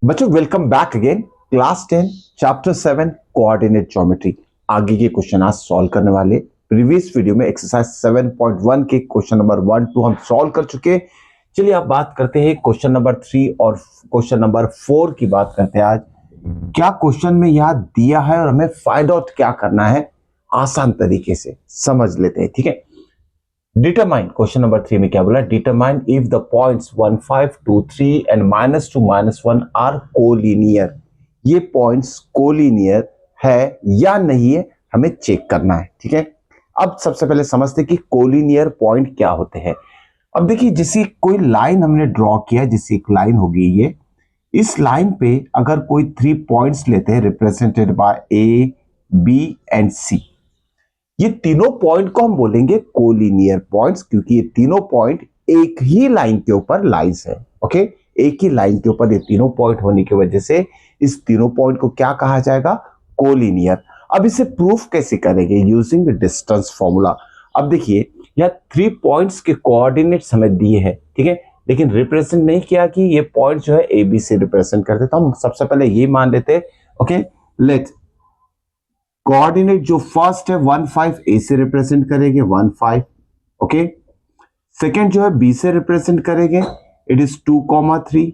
बच्चों welcome back again. Class 10 chapter 7 coordinate geometry. आगे के क्वेश्चन आज सॉल्व करने वाले। प्रीवियस वीडियो में एक्सरसाइज 7.1 के क्वेश्चन नंबर 1 2 हम सॉल्व कर चुके। चलिए आप बात करते हैं क्वेश्चन नंबर 3 और क्वेश्चन नंबर 4 की बात करते हैं आज। क्या क्वेश्चन में यहां दिया है और हमें फाइंड आउट क्या करना है, आसान तरीके से समझ लेते हैं। ठीक है, डिटरमाइन क्वेश्चन नंबर 3 में क्या बोला, determine if the points 1 5 2 3 and -2 -1 are collinear. ये पॉइंट्स कोलिनियर है या नहीं है हमें चेक करना है। ठीक है, अब सबसे पहले समझते हैं कि कोलिनियर पॉइंट क्या होते हैं। अब देखिए, जैसे कोई लाइन हमने ड्रॉ किया, जैसे एक लाइन होगी ये, इस लाइन पे अगर कोई 3 पॉइंट्स लेते हैं represented by A B and C, ये तीनों पॉइंट को हम बोलेंगे कोलिनियर पॉइंट्स, क्योंकि ये तीनों पॉइंट एक ही लाइन के ऊपर लाइज है। ओके, एक ही लाइन के ऊपर ये तीनों पॉइंट होने की वजह से इस तीनों पॉइंट को क्या कहा जाएगा, कोलिनियर। अब इसे प्रूफ कैसे करेंगे, यूजिंग डिस्टेंस फॉर्मूला। अब देखिए, यहाँ 3 पॉइंट्स के कोऑर्डिनेट्स हमें दिए हैं, ठीक है, लेकिन रिप्रेजेंट नहीं किया कि ये पॉइंट जो है ए बी से रिप्रेजेंट करते, तो हम सबसे पहले ये मान लेते हैं। ओके, लेट कोऑर्डिनेट जो फर्स्ट है 1 5 ए से रिप्रेजेंट करेंगे 1 5। ओके, सेकेंड जो है बी से रिप्रेजेंट करेंगे, इट इज 2, 3।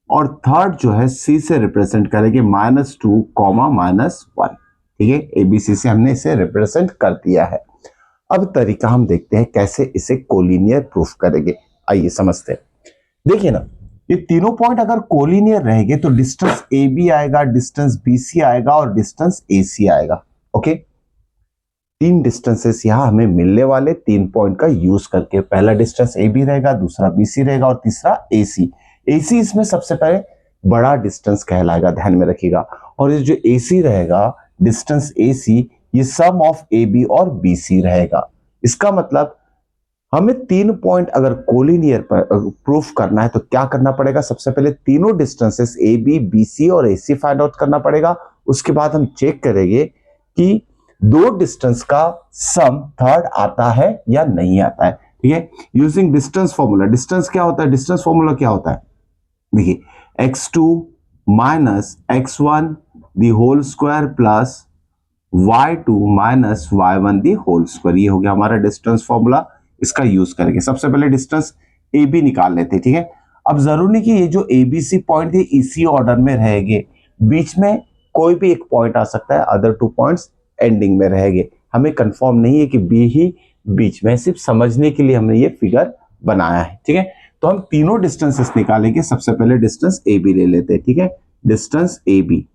और थर्ड जो है सी से रिप्रेजेंट करेंगे -2, -1। ठीक है, एबीसी से हमने इसे रिप्रेजेंट कर दिया है। अब तरीका हम देखते हैं कैसे इसे कोलिनियर प्रूफ करेंगे। आइए समझते हैं। देखिए ना, ये तीनों पॉइंट अगर कोलिनियर रहेंगे तो डिस्टेंस ए बी आएगा, डिस्टेंस बी सी आएगा और डिस्टेंस ए सी आएगा। ओके, 3 डिस्टेंसेस यहां हमें मिलने वाले 3 पॉइंट का यूज करके। पहला डिस्टेंस ए बी रहेगा, दूसरा बी सी रहेगा और तीसरा ए सी। ए सी इसमें सबसे पहले बड़ा डिस्टेंस कहलाएगा, ध्यान में रखिएगा। और ये जो ए सी रहेगा, डिस्टेंस ए सी, ये सम ऑफ ए बी और बी सी रहेगा। इसका मतलब हमें 3 पॉइंट अगर कोलिनियर पर प्रूफ करना है तो क्या करना पड़ेगा, सबसे पहले तीनों distances A B B C और ए सी फाइंड आउट करना पड़ेगा। उसके बाद हम चेक करेंगे कि दो डिस्टेंस का सम थर्ड आता है या नहीं आता है। ठीक है, यूजिंग डिस्टेंस फॉर्मूला। डिस्टेंस क्या होता है, डिस्टेंस फॉर्मूला क्या होता है, देखिए x2 minus x1 the whole square plus y2 minus y1 the whole square, ये हो गया हमारा डिस्टेंस फॉर्मूला। इसका यूज करेंगे। सबसे पहले डिस्टेंस ए बी निकाल लेते हैं। ठीक है, अब जरूरी नहीं कि ये जो ए बी सी पॉइंट है इसी ऑर्डर में रहेंगे, बीच में कोई भी एक पॉइंट आ सकता है, अदर 2 पॉइंट्स एंडिंग में रहेंगे। हमें कंफर्म नहीं है कि बी ही बीच में, सिर्फ समझने के लिए हमने ये फिगर बनाया है। ठीक है, तो हम तीनों डिस्टेंसेस निकालेंगे। सबसे पहले डिस्टेंस ए बी ले लेते हैं। ठीक है, डिस्टेंस ए बी।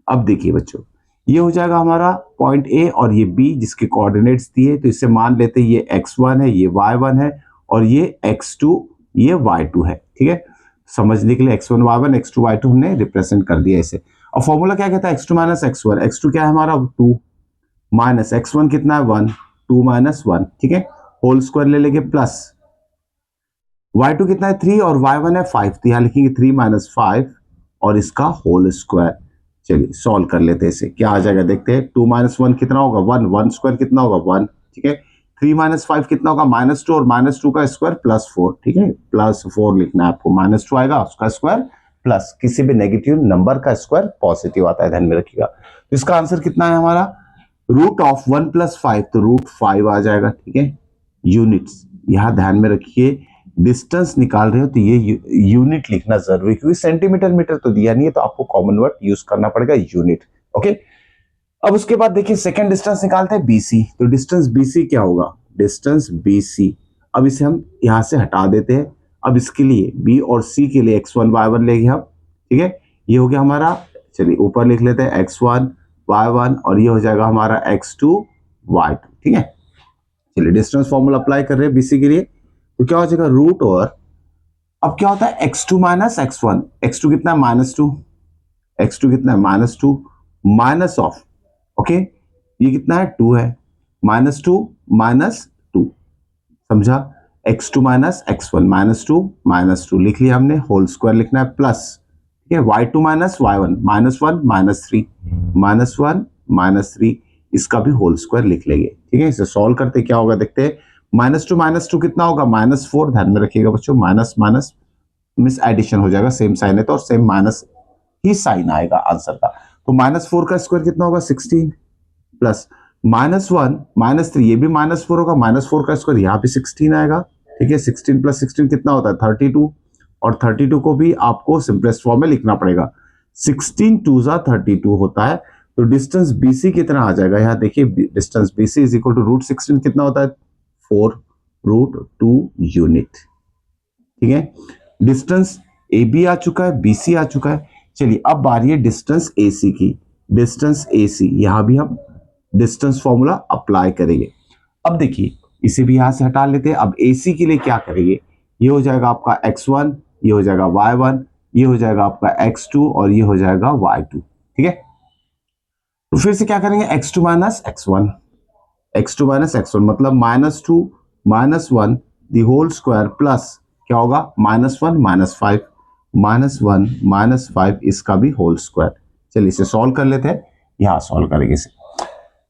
अब देखिए बच्चों, ये हो जाएगा हमारा पॉइंट ए और ये बी जिसके कोऑर्डिनेट्स दिए, तो इसे मान लेते हैं ये x1 है, ये y1 है और ये x2, ये y2 है। ठीक है, समझने के लिए x1 y1 x2 y2 हमने रिप्रेजेंट कर दिया इसे। और फॉर्मूला क्या कहता है, x2 माइनस x1। x2 क्या है हमारा 2 माइनस x1 कितना है 1, 2 माइनस 1। ठीक है, होल स्क्वायर ले लेंगे प्लस y2 कितना है 3 और y1 है 5, तो यहां लिखेंगे 3 माइनस 5 और इसका होल स्क्वायर। चलिए सॉल्व कर लेते हैं इसे, क्या आ जाएगा देखते हैं। 2 माइनस 1 कितना होगा 1, 1 स्क्वायर कितना होगा 1। ठीक है, 3 माइनस 5 कितना होगा -2 और -2 का स्क्वायर +4। ठीक है, +4 लिखना है आपको, -2 आएगा उसका स्क्वायर प्लस किसी भी नेगेटिव नंबर का स्क्वायर पॉजिटिव आता है, ध्यान में रखिएगा। तो इसका आंसर कितना है हमारा, रूट ऑफ 1 + 5, तो √5 आ जाएगा। ठीक है, यूनिट्स यहां ध्यान में रखिए, डिस्टेंस निकाल रहे हो तो ये यूनिट लिखना जरूरी, क्योंकि सेंटीमीटर मीटर तो दिया नहीं है, तो आपको कॉमन वर्ड यूज करना पड़ेगा यूनिट। ओके, अब उसके बाद देखिए सेकंड डिस्टेंस निकालते हैं बीसी। तो डिस्टेंस बीसी क्या होगा, डिस्टेंस बीसी, अब इसे हम यहां से हटा देते हैं। अब इसके लिए बी और सी के लिए x1 y1 लेंगे हम। ठीक है, ये हो गया हमारा, चलिए ऊपर लिख लेते हैं x1 y1 और ये हो जाएगा हमारा x2 y2। ठीक है, चलिए डिस्टेंस फॉर्मूला अप्लाई कर रहे हैं बीसी के लिए, तो क्या हो जाएगा रूट और अब क्या होता है x2 माइनस x1। x2 कितना है -2, x2 कितना है -2 माइनस ऑफ, ओके ये कितना है 2 है, -2 -2, समझा, x2 माइनस x1 -2 लिख लिया हमने, होल स्क्वायर लिखना है प्लस। ठीक है, y2 माइनस y1 -1 -3 इसका भी होल स्क्वायर लिख लेंगे। ठीक है, इसे सॉल्व करते क्या होगा देखते हैं। -2 कितना होगा -4, ध्यान में रखिएगा बच्चों, माइनस माइनस मिस एडिशन हो जाएगा, सेम साइन है तो, और सेम माइनस ही साइन आएगा आंसर का। तो -4 का स्क्वायर कितना होगा 16 प्लस -1 -3 ये भी -4 होगा, -4 का स्क्वायर यहाँ पे 16 आएगा। ठीक है, 16 प्लस 16 कितना होता है 32 और 32 को भी आपको सिंपलेस्ट फॉर्म में लिखना पड़ेगा। 16 2 जा 32 होता है। तो डिस्टेंस BC कितना आ जाएगा यहाँ देखिए, distance BC is equal to √16 कितना होता है 4√2 यूनिट। ठीक है, डिस्टेंस AB आ चुका है, BC आ चुका है। चलिए अब बारी है डिस्टेंस AC की। डिस्टेंस AC यहां भी हम डिस्टेंस फॉर्मूला अप्लाई करेंगे। अब देखिए इसे भी यहां से हटा लेते हैं। अब AC के लिए क्या करेंगे, ये हो जाएगा आपका x1, ये हो जाएगा y1, ये हो जाएगा आपका x2 और ये हो जाएगा y2। ठीक है, तो फिर से क्या करेंगे x2 minus x1, x2 minus x1 मतलब -2 -1 दी होल स्क्वायर प्लस क्या होगा -1 -5 -1 -5 इसका भी होल स्क्वायर। चलिए इसे सॉल्व कर लेते हैं, यहां सॉल्व करेंगे इसे।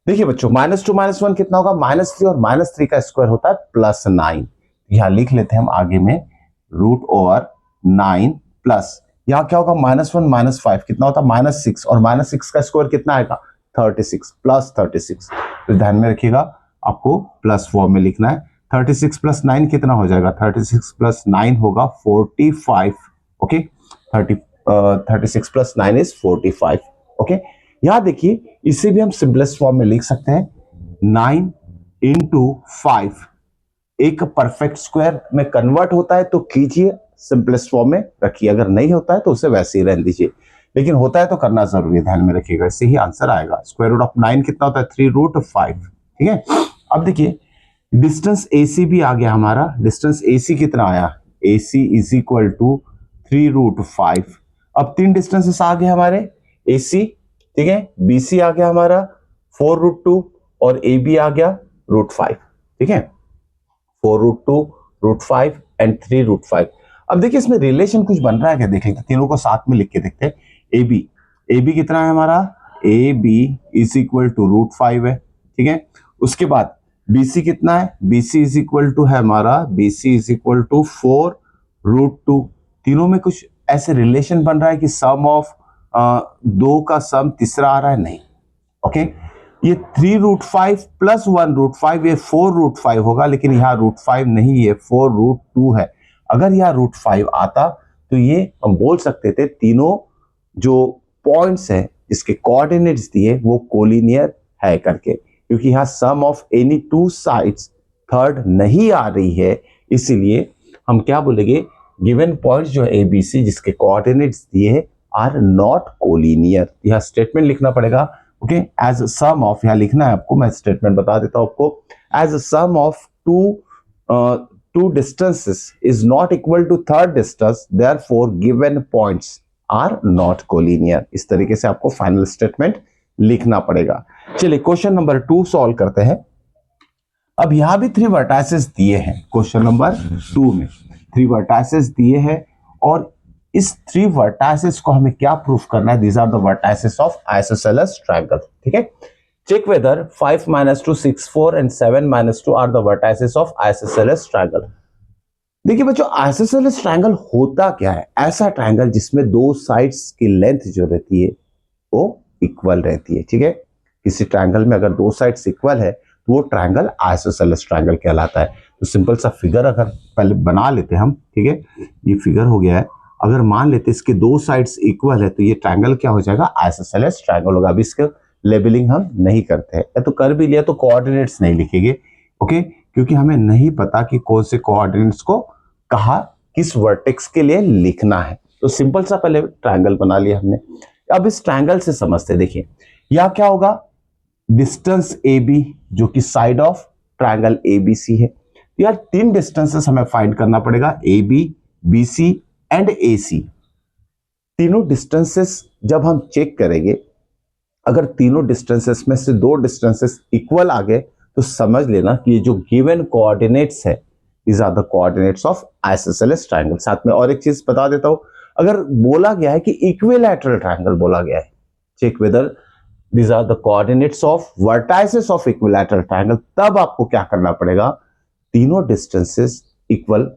देखिए बच्चों -2 -1 कितना होगा -3 और -3 का स्क्वायर होता है +9। यहां लिख लेते हैं हम आगे में √9 प्लस यहां क्या होगा -1 -5 कितना होता है -6 और -6 का स्क्वायर कितना आएगा 36 प्लस 36। तो ध्यान में रखिएगा आपको प्लस फॉर्म में लिखना है। 36 प्लस 9 कितना हो जाएगा 36 प्लस 9 होगा 45। Okay 36 plus 9 is 45। ओके यहां देखिए इसे भी हम सिंपलेस्ट फॉर्म में लिख सकते हैं 9 इंटू 5 एक परफेक्ट स्क्वायर में कन्वर्ट होता है तो कीजिए, सिंपलेस्ट फॉर्म में रखिए, अगर नहीं होता है तो उसे वैसे ही रहने दीजिए, लेकिन होता है तो करना जरूरी है, ध्यान में रखिएगा, इससे ही आंसर आएगा। स्क्वायर रूट ऑफ 9 कितना होता है 3√5। ठीक है, अब देखिए डिस्टेंस AC भी आ गया हमारा। डिस्टेंस AC कितना आया AC इज इक्वल टू 3√5। अब तीन डिस्टेंसेस आ गए हमारे AC। ठीक है, BC आ गया हमारा 4√2 और AB आ गया √5। ठीक है, 4√2 √5 एंड 3√5। अब देखिए इसमें रिलेशन कुछ बन रहा है क्या, देख लेते हैं, तीनों को साथ में लिख के देखते हैं। AB कितना है हमारा AB इज इक्वल टू √5 है। ठीक है, उसके बाद BC कितना है BC इज इक्वल टू है हमारा BC इज इक्वल टू 4√2। तीनों में कुछ ऐसे रिलेशन बन रहा है कि सम ऑफ दो का सम तीसरा आ रहा है, नहीं। ओके ये 3√5 प्लस 1√5 ये 4√5 होगा, लेकिन यहाँ √5 नहीं, ये 4√2 है। अगर यहाँ √5 आता तो ये हम बोल सकते थे तीनों जो पॉइंट्स हैं जिसके कोऑर्डिनेट्स दिए वो कोलिनियर है करके, क्योंकि यहाँ sum of any two sides third नहीं आ रही है, इसीलिए हम क्या बोलेंगे गिवन पॉइंट्स जो ABC जिसके कोऑर्डिनेट्स दिए आर नॉट कोलिनियर। यह स्टेटमेंट लिखना पड़ेगा। ओके एज सम ऑफ यहां लिखना है आपको, मैं स्टेटमेंट बता देता हूं आपको। As sum of two distances is not equal to third distance therefore given points are not collinear. इस तरीके से आपको फाइनल स्टेटमेंट लिखना पड़ेगा। चलिए क्वेश्चन नंबर 2 सॉल्व करते हैं। अब यहां भी 3 वर्टाइसेस दिए हैं, क्वेश्चन नंबर 2 में 3 वर्टाइसेस दिए हैं और इस 3 वर्टाइसेस को हमें क्या प्रूफ करना है, these are the vertices of isosceles triangle. ठीक है, check whether 5 - 2 6 4 and 7 - 2 are the vertices of isosceles triangle. देखिए बच्चों आइसोसेलेस ट्रायंगल होता क्या है, ऐसा ट्रायंगल जिसमें दो साइड्स की लेंथ जो रहती है वो इक्वल रहती है। ठीक है, किसी ट्रायंगल में अगर दो साइड्स इक्वल है तो वो ट्रायंगल आइसोसेलेस ट्रायंगल कहलाता है। तो सिंपल सा फिगर अगर पहले बना लेते हैं हम। ठीक है, ये फिगर हो गया है। अगर मान लेते इसके दो साइड्स इक्वल है तो ये ट्रायंगल क्या हो जाएगा आइसोसेलेस ट्रायंगल होगा। अभी इसका लेबलिंग हम नहीं करते हैं, या तो कर भी लिया तो कोऑर्डिनेट्स नहीं लिखेंगे। ओके, क्योंकि हमें नहीं पता कि कौन से कोऑर्डिनेट्स को कहा किस वर्टेक्स के लिए लिखना है। तो सिंपल सा पहले ट्रायंगल बना लिया हमने। अब इस ट्रायंगल से समझते, देखिए यह क्या होगा डिस्टेंस AB जो कि साइड ऑफ ट्रायंगल ABC है। यार 3 डिस्टेंसेस हमें फाइंड करना पड़ेगा, AB BC एंड AC। तीनों डिस्टेंसेस जब हम चेक करेंगे, अगर तीनों डिस्टेंसेस में से 2 डिस्टेंसेस इक्वल आ गए तो समझ लेना कि ये जो गिवन कोऑर्डिनेट्स है these are the coordinates of isosceles triangle. साथ में और एक चीज बता देता हूं, अगर बोला गया है कि इक्विलैटरल ट्रायंगल बोला गया है, check whether these are the coordinates of vertices of equilateral triangle, तब आपको क्या करना पड़ेगा, तीनों डिस्टेंसेस इक्वल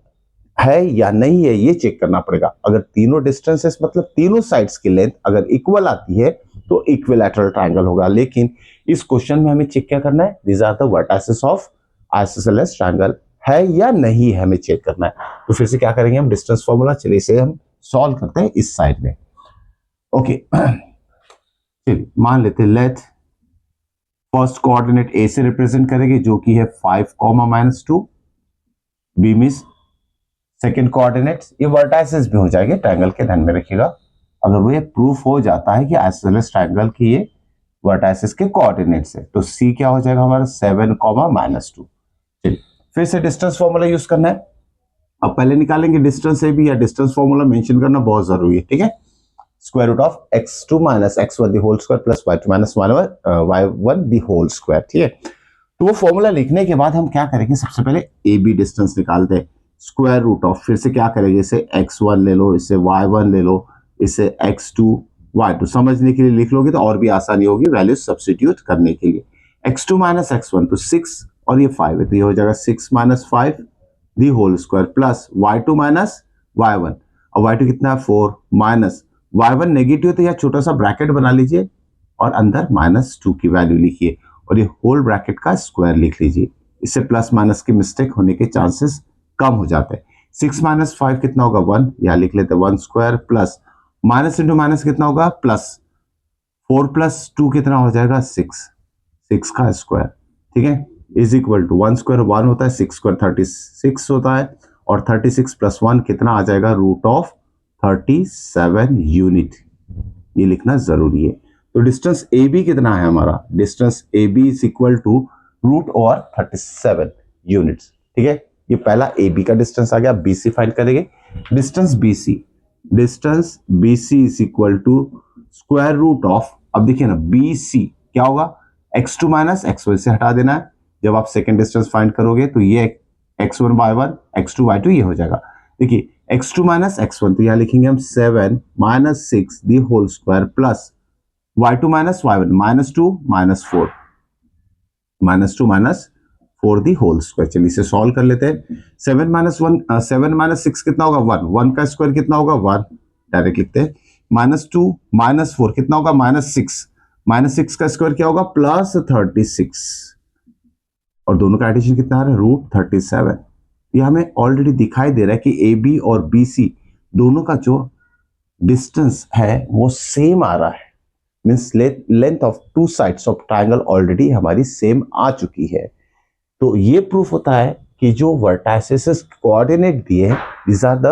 है या नहीं है ये चेक करना पड़ेगा। अगर तीनों डिस्टेंसेस मतलब तीनों साइड्स की लेंथ अगर इक्वल आती है तो इक्विलैटरल ट्रायंगल होगा। लेकिन इस क्वेश्चन में हमें चेक क्या करना है, these are the vertices of isosceles triangle, है या नहीं है हमें चेक करना है। तो फिर से क्या करेंगे हम, डिस्टेंस फॉर्मूला, चलिए इसे हम सॉल्व करते हैं इस साइड में। ओके चलिए मान लेते हैं लेट फर्स्ट कोऑर्डिनेट ए से रिप्रेजेंट करेंगे जो कि है 5, -2, बी मींस सेकेंड कोऑर्डिनेट्स, ये वर्टाइसेस भी हो जाएंगे ट्रायंगल के, ध्यान में रखिएगा। अगर वो ये प्रूफ हो जाता है कि आइसोसेलेस ट्रायंगल की ये वर्टाइसेस के कोऑर्डिनेट्स है तो सी क्या हो जाएगा हमारा 7, -2। चलिए फिर से डिस्टेंस फॉर्मूला यूज करना है। अब पहले निकालेंगे डिस्टेंस ए बी, या डिस्टेंस फॉर्मूला मेंशन करना बहुत जरूरी है, ठीक है। Square root of x2 - x1 the whole square plus y2 - y1 the whole square, ठीक है। तो वो फॉर्मूला लिखने के बाद हम क्या करेंगे, सबसे पहले ए बी डिस्टेंस निकालते हैं। स्क्वायर रूट ऑफ, फिर से क्या करेंगे, इसे x1 ले लो, इसे y1 ले लो, इसे x2 y2, समझने के लिए लिख लोगे तो और भी आसानी होगी वैल्यू सब्स्टिट्यूट करने के लिए। x2 - x1 तो 6 और ये 5 है तो ये हो जाएगा 6 - 5 दी whole square plus y2 - y1, और y2 कितना है 4, माइनस y1 नेगेटिव तो यह छोटा सा ब्रैकेट बना लीजिए और अंदर -2 की वैल्यू लिखिए और ये होल ब्रैकेट का स्क्वायर लिख लीजिए। इससे प्लस माइनस की मिस्टेक होने के चांसेस कम हो जाते हैं। 6 - 5 कितना होगा 1, यहाँ लिख लेते हैं 1 square plus minus into minus कितना होगा प्लस, 4 + 2 कितना हो जाएगा 6 का स्क्वायर, ठीक है, इज इक्वल टू 1 स्क्वायर 1 होता है, 6 स्क्वायर 36 होता है, और 36 + 1 कितना आ जाएगा √37 यूनिट, ये लिखना जरूरी है। तो डिस्टेंस ए बी कितना है हमारा, distance A B is equal to √37 units, ठीक है। ये पहला ए बी का डिस्टेंस आ गया। बी सी फाइंड करेंगे। Distance B C is equal to square root of, अब देखिए ना बी सी क्या होगा, x2 - x1 से हटा देना है। जब आप सेकेंड डिस्टेंस फाइंड करोगे तो ये x1 y1 x2 y2 ये हो जाएगा। देखिए x2 - x1 तो यहाँ लिखेंगे हम 7 - 6 the whole square plus y2 - y1 -2 -4 the whole square. चलिए इसे सॉल्व कर लेते हैं। 7 - 6 कितना होगा 1, 1 का स्क्वायर कितना होगा 1, डायरेक्ट लिखते हैं। -2 - 4 कितना होगा -6 का स्क्वायर क्या होगा +36, और दोनों का एडिशन कितना आ रहा है √37। ये हमें ऑलरेडी दिखाई दे रहा है कि ए बी और बी सी दोनों का जो डिस्टेंस है वो सेम आ रहा है, means length of two sides of triangle already हमारी सेम आ चुकी है। तो ये प्रूफ होता है कि जो वर्टाइसेस कोऑर्डिनेट दिए हैं these are the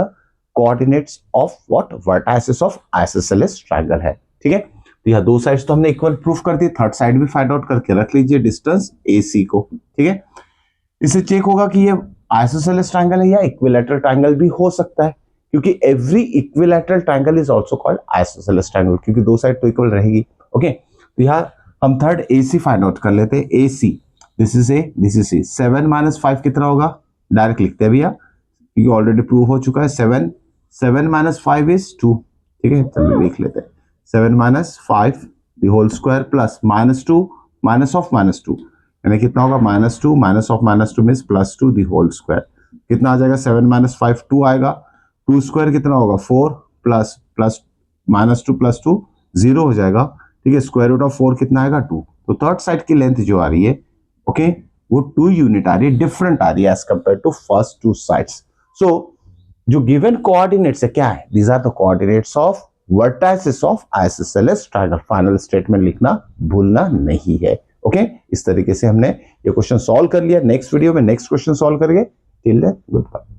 coordinates of what, vertices of isosceles triangle है, ठीक है। तो यह दो साइड्स तो हमने इक्वल प्रूफ कर दी, थर्ड साइड भी फाइंड आउट करके रख लीजिए डिस्टेंस ए सी को, ठीक है। इससे चेक होगा कि ये आइसोसेलेस ट्राइंगल है या इक्विलैटरल ट्राइंगल भी हो सकता है, क्योंकि every equilateral triangle is also called isosceles triangle, क्योंकि दो साइड तो इक्वल रहेगी। ओके तो यहाँ हम third A C find out कर लेते हैं। A C this is A, this is C. 7 - 5 कितना होगा, डायरेक्ट लिखते हैं भैया क्योंकि ऑलरेडी प्रूव हो चुका है। 7 - 5 इज 2, ठीक है, चलिए लिख लेते हैं 7 - 5 द होल स्क्वायर प्लस -2 -2 यानी कितना होगा -2 -2 मीन्स +2 द होल स्क्वायर। कितना आ जाएगा 7 - 5 2 आएगा, 2 स्क्वायर कितना होगा 4 प्लस -2 + 2 0 हो जाएगा, ठीक है। स्क्वायर रूट ऑफ 4 कितना आएगा 2। तो थर्ड साइड की लेंथ जो आ रही है ओके वो 2 यूनिट आ रही है, डिफरेंट आ रही है as compared to first two sides. So जो गिवन कोऑर्डिनेट्स है क्या है, these are the coordinates of vertices of isosceles triangle. Final statement लिखना भूलना नहीं है। ओके इस तरीके से हमने ये क्वेश्चन सॉल्व कर लिया। नेक्स्ट वीडियो में नेक्स्ट क्वेश्चन सॉल्व करेंगे। Till then good bye.